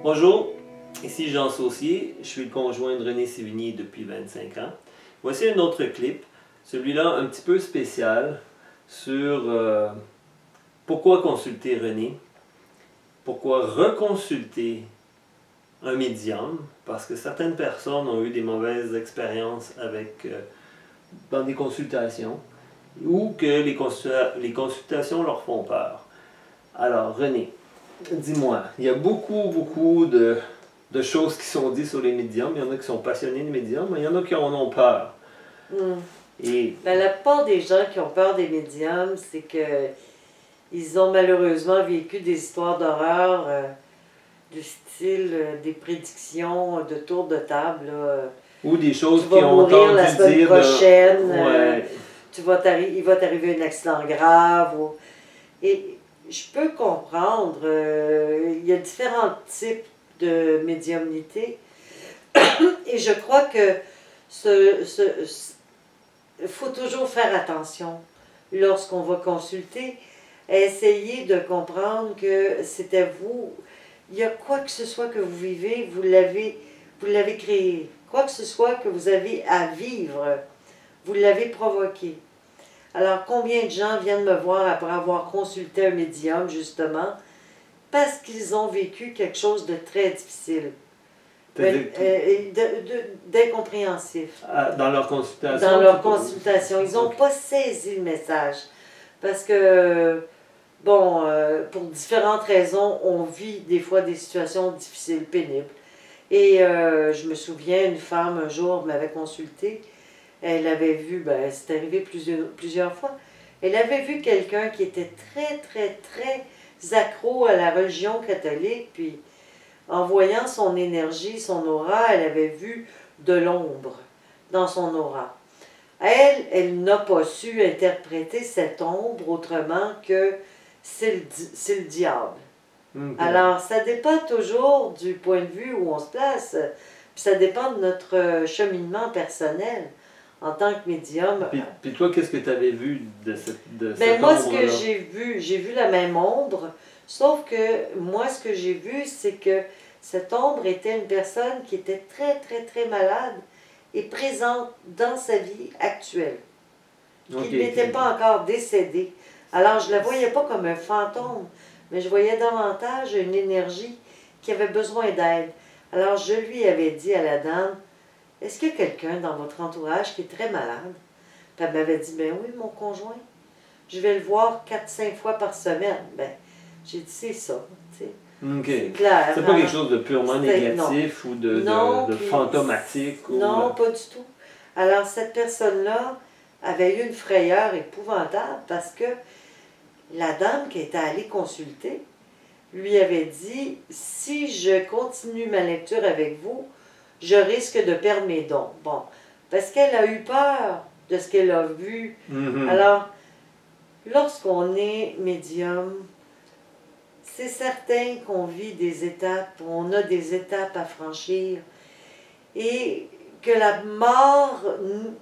Bonjour, ici Jean Saucier, je suis le conjoint de René Sévigny depuis 25 ans. Voici un autre clip, celui-là un petit peu spécial sur pourquoi consulter René, pourquoi reconsulter un médium, parce que certaines personnes ont eu des mauvaises expériences avec, dans des consultations, ou que les consultations leur font peur. Alors René, dis-moi, il y a beaucoup de choses qui sont dites sur les médiums. Il y en a qui sont passionnés de médiums, mais il y en a qui en ont peur. Et... Ben, la plupart des gens qui ont peur des médiums, c'est que ils ont malheureusement vécu des histoires d'horreur du style des prédictions de tour de table. Là. Ou des choses qui ont entendu la semaine dire prochaine. Ouais. Il va t'arriver un accident grave. Et je peux comprendre, il y a différents types de médiumnité. Et je crois que il faut toujours faire attention lorsqu'on va consulter, à essayer de comprendre que c'était vous. Il y a quoi que ce soit que vous vivez, vous l'avez créé. Quoi que ce soit que vous avez à vivre, vous l'avez provoqué. Alors, combien de gens viennent me voir après avoir consulté un médium, justement, parce qu'ils ont vécu quelque chose de très difficile, d'incompréhensif. Dans leur consultation? Dans leur consultation. Ils n'ont pas saisi le message. Parce que, bon, pour différentes raisons, on vit des fois des situations difficiles, pénibles. Et je me souviens, une femme, un jour, m'avait consulté. Elle avait vu, ben, c'est arrivé plusieurs fois, elle avait vu quelqu'un qui était très accro à la religion catholique, puis en voyant son énergie, son aura, elle avait vu de l'ombre dans son aura. Elle n'a pas su interpréter cette ombre autrement que c'est le diable. Alors, ça dépend toujours du point de vue où on se place, puis ça dépend de notre cheminement personnel. En tant que médium. Puis toi, qu'est-ce que tu avais vu de cette ombre-là? Moi, ce que j'ai vu la même ombre, sauf que moi, ce que j'ai vu, c'est que cette ombre était une personne qui était très malade et présente dans sa vie actuelle. Qui n'était pas encore décédée. Alors, je ne la voyais pas comme un fantôme, mais je voyais davantage une énergie qui avait besoin d'aide. Alors, je lui avais dit à la dame, est-ce qu'il y a quelqu'un dans votre entourage qui est très malade? Puis elle m'avait dit, ben oui, mon conjoint. Je vais le voir 4-5 fois par semaine. Ben, j'ai dit, c'est ça. C'est clair. C'est pas quelque chose de purement négatif ou de fantomatique? Non, pas du tout. Alors, cette personne-là avait eu une frayeur épouvantable parce que la dame qui était allée consulter lui avait dit, si je continue ma lecture avec vous, je risque de perdre mes dons. Bon, parce qu'elle a eu peur de ce qu'elle a vu. Alors, lorsqu'on est médium, c'est certain qu'on vit des étapes, on a des étapes à franchir, et que la mort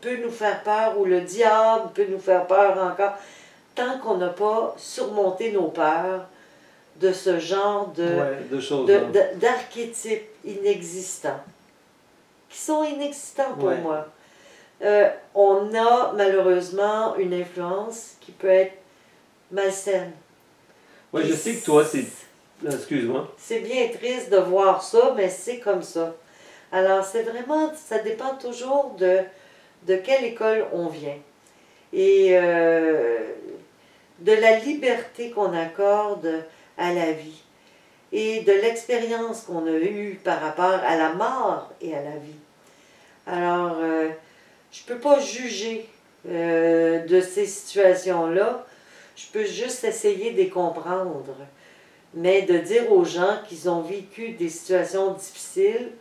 peut nous faire peur, ou le diable peut nous faire peur encore, tant qu'on n'a pas surmonté nos peurs de ce genre d'archétypes inexistants. Qui sont inexistants pour moi. On a malheureusement une influence qui peut être malsaine. Oui, je sais que toi, c'est... Excuse-moi. C'est bien triste de voir ça, mais c'est comme ça. Alors, c'est vraiment... Ça dépend toujours de quelle école on vient. Et de la liberté qu'on accorde à la vie. Et de l'expérience qu'on a eue par rapport à la mort et à la vie. Alors, je ne peux pas juger de ces situations-là, je peux juste essayer de les comprendre. Mais de dire aux gens qu'ils ont vécu des situations difficiles,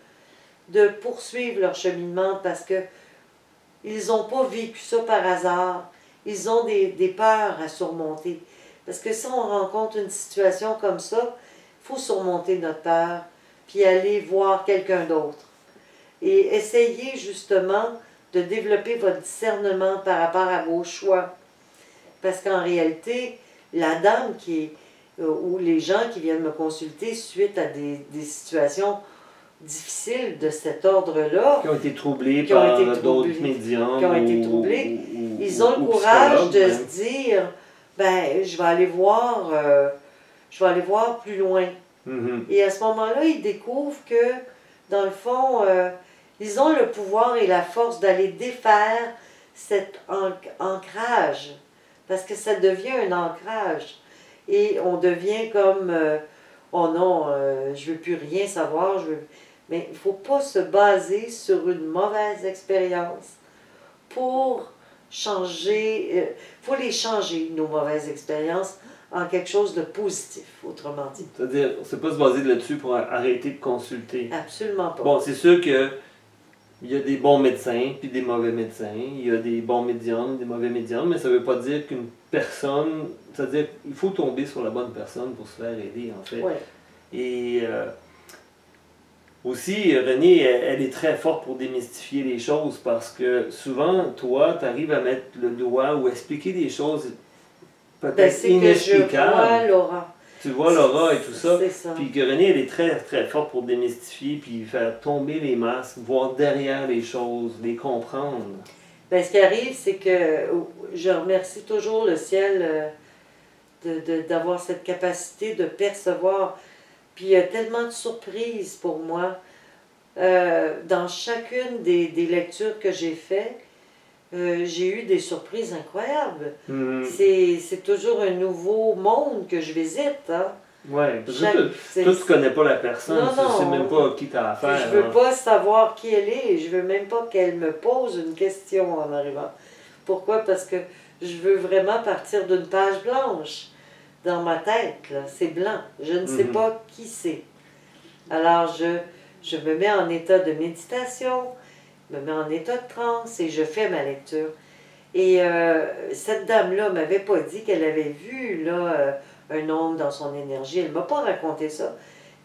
de poursuivre leur cheminement parce qu'ils n'ont pas vécu ça par hasard, ils ont des peurs à surmonter. Parce que si on rencontre une situation comme ça, il faut surmonter notre peur, puis aller voir quelqu'un d'autre. Et essayez justement de développer votre discernement par rapport à vos choix. Parce qu'en réalité, la dame qui est ou les gens qui viennent me consulter suite à des situations difficiles de cet ordre-là, Qui ont été troublés qui ont par été d'autres troublés, médiums. qui ont été troublés, ils ont le ou courage de psychologues, se dire, ben, je vais aller voir plus loin. même. Et à ce moment-là, ils découvrent que, dans le fond, ils ont le pouvoir et la force d'aller défaire cet ancrage. Parce que ça devient un ancrage. Et on devient comme, oh non, je ne veux plus rien savoir. Mais il ne faut pas se baser sur une mauvaise expérience pour changer. Il faut les changer, nos mauvaises expériences, en quelque chose de positif, autrement dit. C'est-à-dire, c'est pas se baser là-dessus pour arrêter de consulter. Absolument pas. Bon, c'est sûr que il y a des bons médecins puis des mauvais médecins. Il y a des bons médiums, des mauvais médiums, mais ça veut pas dire qu'une personne... C'est-à-dire qu'il faut tomber sur la bonne personne pour se faire aider, en fait. Ouais. Et aussi, Renée, elle est très forte pour démystifier les choses parce que souvent, toi, tu arrives à mettre le doigt ou expliquer des choses Ben, peut-être c'est que je inexplicables. vois Laura. Tu vois l'aura et tout ça. C'est ça. Puis que Renée, elle est très, très forte pour démystifier puis faire tomber les masques, voir derrière les choses, les comprendre. Ben, ce qui arrive, c'est que je remercie toujours le ciel d'avoir cette capacité de percevoir. Puis il y a tellement de surprises pour moi. Dans chacune des lectures que j'ai faites, j'ai eu des surprises incroyables. C'est toujours un nouveau monde que je visite. Hein? Oui, parce que toi, tu connais pas la personne, Non, tu sais non. même pas qui t'as affaire. Je veux pas savoir qui elle est, je veux même pas qu'elle me pose une question en arrivant. Pourquoi? Parce que je veux vraiment partir d'une page blanche dans ma tête. Là. C'est blanc. Je ne sais pas qui c'est. Alors, je me mets en état de méditation, je me mets en état de transe et je fais ma lecture. Et cette dame-là m'avait pas dit qu'elle avait vu là, un homme dans son énergie. Elle ne m'a pas raconté ça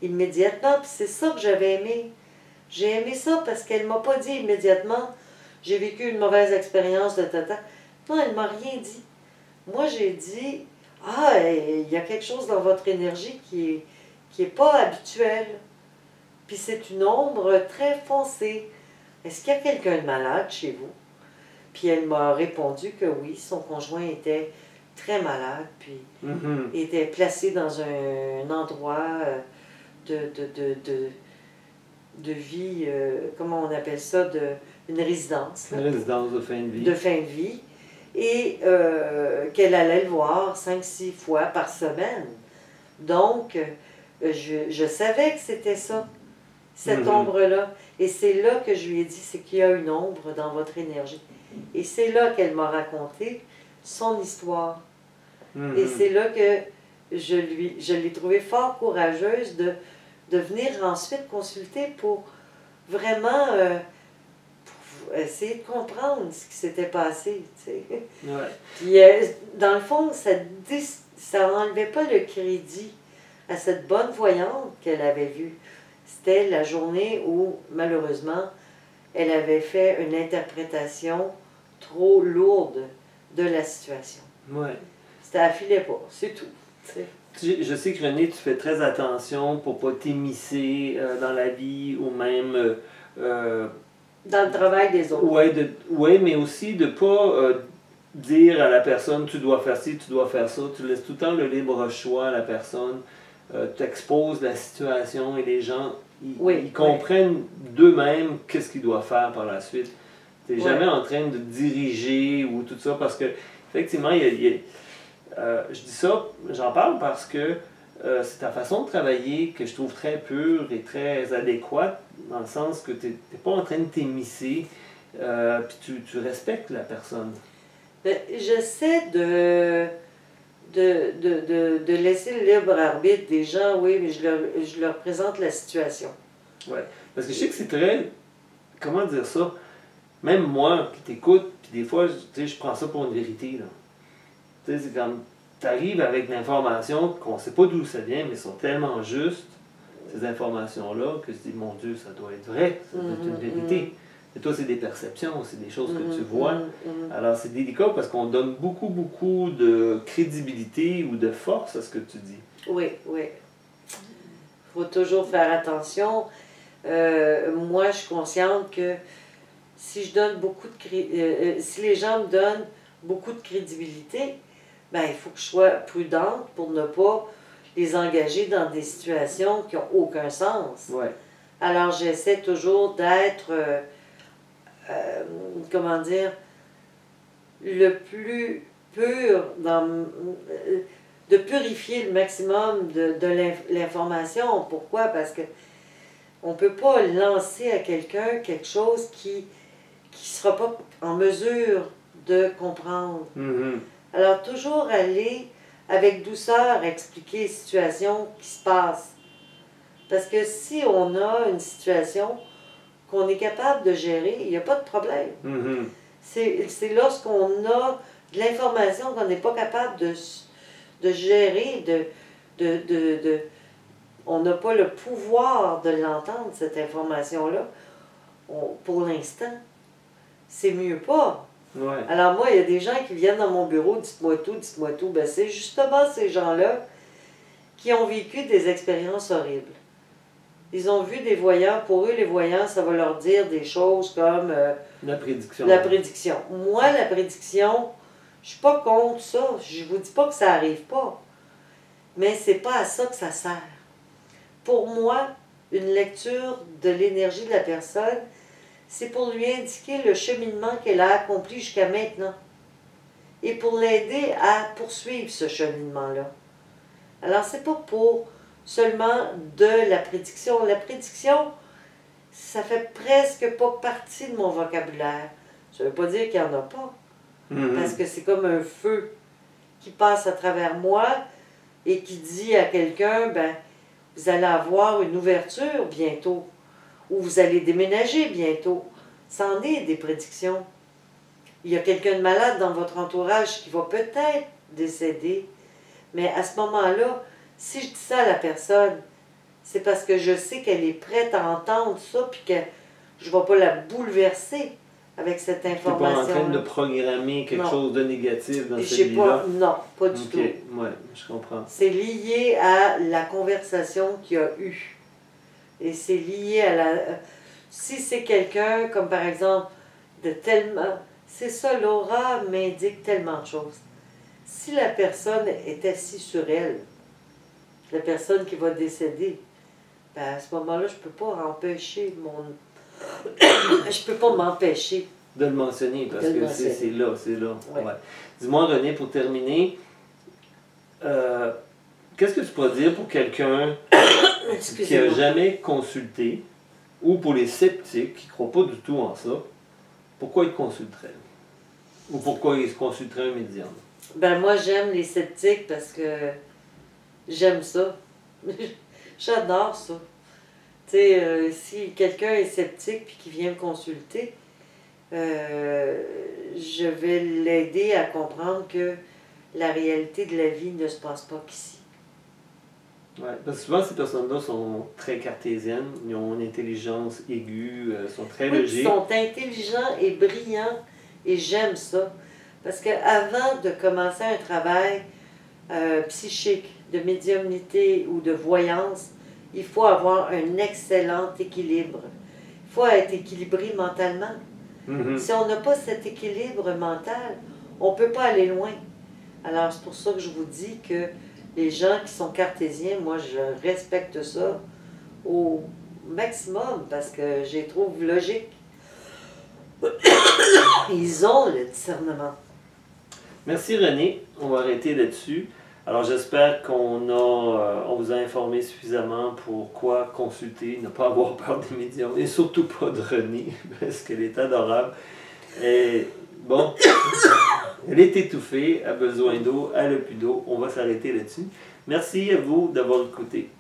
immédiatement. Puis c'est ça que j'avais aimé. J'ai aimé ça parce qu'elle ne m'a pas dit immédiatement « j'ai vécu une mauvaise expérience de tata ». Non, elle ne m'a rien dit. Moi, j'ai dit « ah, il y a quelque chose dans votre énergie qui est pas habituel. Puis c'est une ombre très foncée. Est-ce qu'il y a quelqu'un de malade chez vous? » Puis elle m'a répondu que oui, son conjoint était très malade, puis était placé dans un endroit de vie, comment on appelle ça, une résidence. Une résidence de fin de vie. De fin de vie. Et qu'elle allait le voir 5-6 fois par semaine. Donc, je savais que c'était ça, cette ombre-là. Et c'est là que je lui ai dit, c'est qu'il y a une ombre dans votre énergie. Et c'est là qu'elle m'a raconté son histoire. Et c'est là que je l'ai trouvée fort courageuse de venir ensuite consulter pour vraiment pour essayer de comprendre ce qui s'était passé. Tu sais. Ouais. Puis, dans le fond, ça n'enlevait pas le crédit à cette bonne voyante qu'elle avait vue. C'était la journée où, malheureusement, elle avait fait une interprétation trop lourde de la situation. Ouais. Ça affilait pas, c'est tout. T'sais. Je sais que Renée, tu fais très attention pour pas t'émisser dans la vie ou même... dans le travail des autres. Oui, mais aussi de ne pas dire à la personne tu dois faire ci, tu dois faire ça. Tu laisses tout le temps le libre choix à la personne. Tu exposes la situation et les gens ils comprennent d'eux-mêmes qu'est-ce qu'ils doivent faire par la suite. Tu n'es jamais en train de diriger ou tout ça parce que, effectivement, je dis ça, j'en parle parce que c'est ta façon de travailler que je trouve très pure et très adéquate, dans le sens que tu n'es pas en train de t'émisser, puis tu respectes la personne. J'essaie de laisser le libre arbitre des gens, oui, mais je leur présente la situation. Oui, parce que je sais que c'est très... Comment dire ça? Même moi qui t'écoute, puis des fois, je prends ça pour une vérité. C'est comme... Tu arrives avec l'information qu'on ne sait pas d'où ça vient, mais sont tellement justes, ces informations-là, que je dis, mon Dieu, ça doit être vrai, ça doit être une vérité. Et toi, c'est des perceptions, c'est des choses que tu vois. Alors, c'est délicat parce qu'on donne beaucoup, beaucoup de crédibilité ou de force à ce que tu dis. Oui, oui. Il faut toujours faire attention. Moi, je suis consciente que si je donne beaucoup de si les gens me donnent beaucoup de crédibilité, ben, il faut que je sois prudente pour ne pas les engager dans des situations qui n'ont aucun sens. Ouais. Alors, j'essaie toujours d'être, comment dire, le plus pur, de purifier le maximum de l'information. Pourquoi? Parce que on ne peut pas lancer à quelqu'un quelque chose qui ne sera pas en mesure de comprendre. Alors, toujours aller avec douceur expliquer les situations qui se passent. Parce que si on a une situation qu'on est capable de gérer, il n'y a pas de problème. C'est lorsqu'on a de l'information qu'on n'est pas capable de gérer, on n'a pas le pouvoir de l'entendre, cette information-là. Pour l'instant, c'est mieux pas. Ouais. Alors moi, il y a des gens qui viennent dans mon bureau, dites-moi tout, dites-moi tout. Ben, c'est justement ces gens-là qui ont vécu des expériences horribles. Ils ont vu des voyants. Pour eux, les voyants, ça va leur dire des choses comme... la prédiction. La prédiction. Moi, la prédiction, je suis pas contre ça. Je vous dis pas que ça arrive pas. Mais c'est pas à ça que ça sert. Pour moi, une lecture de l'énergie de la personne, c'est pour lui indiquer le cheminement qu'elle a accompli jusqu'à maintenant. Et pour l'aider à poursuivre ce cheminement-là. Alors, c'est pas pour seulement de la prédiction. La prédiction, ça fait presque pas partie de mon vocabulaire. Ça veut pas dire qu'il n'y en a pas. Parce que c'est comme un feu qui passe à travers moi et qui dit à quelqu'un, ben, vous allez avoir une ouverture bientôt. Ou vous allez déménager bientôt. C'en est des prédictions. Il y a quelqu'un de malade dans votre entourage qui va peut-être décéder. Mais à ce moment-là, si je dis ça à la personne, c'est parce que je sais qu'elle est prête à entendre ça, puis que je ne vais pas la bouleverser avec cette information. Tu n'es pas en train de programmer quelque chose de négatif dans cette vie-là? Non, pas du tout. Oui, je comprends. C'est lié à la conversation qu'il y a eu. Et c'est lié à la... Si c'est quelqu'un, comme par exemple, de tellement... C'est ça, l'aura m'indique tellement de choses. Si la personne est assise sur elle, la personne qui va décéder, ben à ce moment-là, je ne peux pas empêcher mon... je peux pas m'empêcher. De le mentionner, parce que c'est là, c'est là. Ouais. Ouais. Dis-moi, René, pour terminer, qu'est-ce que tu pourrais dire pour quelqu'un qui n'a jamais consulté, ou pour les sceptiques qui ne croient pas du tout en ça, pourquoi ils te consulteraient? Ou pourquoi ils consulteraient un médium? Ben moi, j'aime les sceptiques parce que j'aime ça. J'adore ça. Tu sais, si quelqu'un est sceptique et qui vient me consulter, je vais l'aider à comprendre que la réalité de la vie ne se passe pas qu'ici. Oui, parce que souvent ces personnes-là sont très cartésiennes, ils ont une intelligence aiguë, sont très logiques. Ils sont intelligents et brillants et j'aime ça. Parce qu'avant de commencer un travail psychique, de médiumnité ou de voyance, il faut avoir un excellent équilibre. Il faut être équilibré mentalement. Si on n'a pas cet équilibre mental, on ne peut pas aller loin. Alors c'est pour ça que je vous dis que les gens qui sont cartésiens, moi je respecte ça au maximum parce que je les trouve logiques. Ils ont le discernement. Merci René, on va arrêter là-dessus. Alors j'espère qu'on vous a informé suffisamment pour quoi consulter, ne pas avoir peur des médiums et surtout pas de René parce qu'elle est adorable. Et bon, elle est étouffée, a besoin d'eau, elle n'a plus d'eau, on va s'arrêter là-dessus. Merci à vous d'avoir écouté.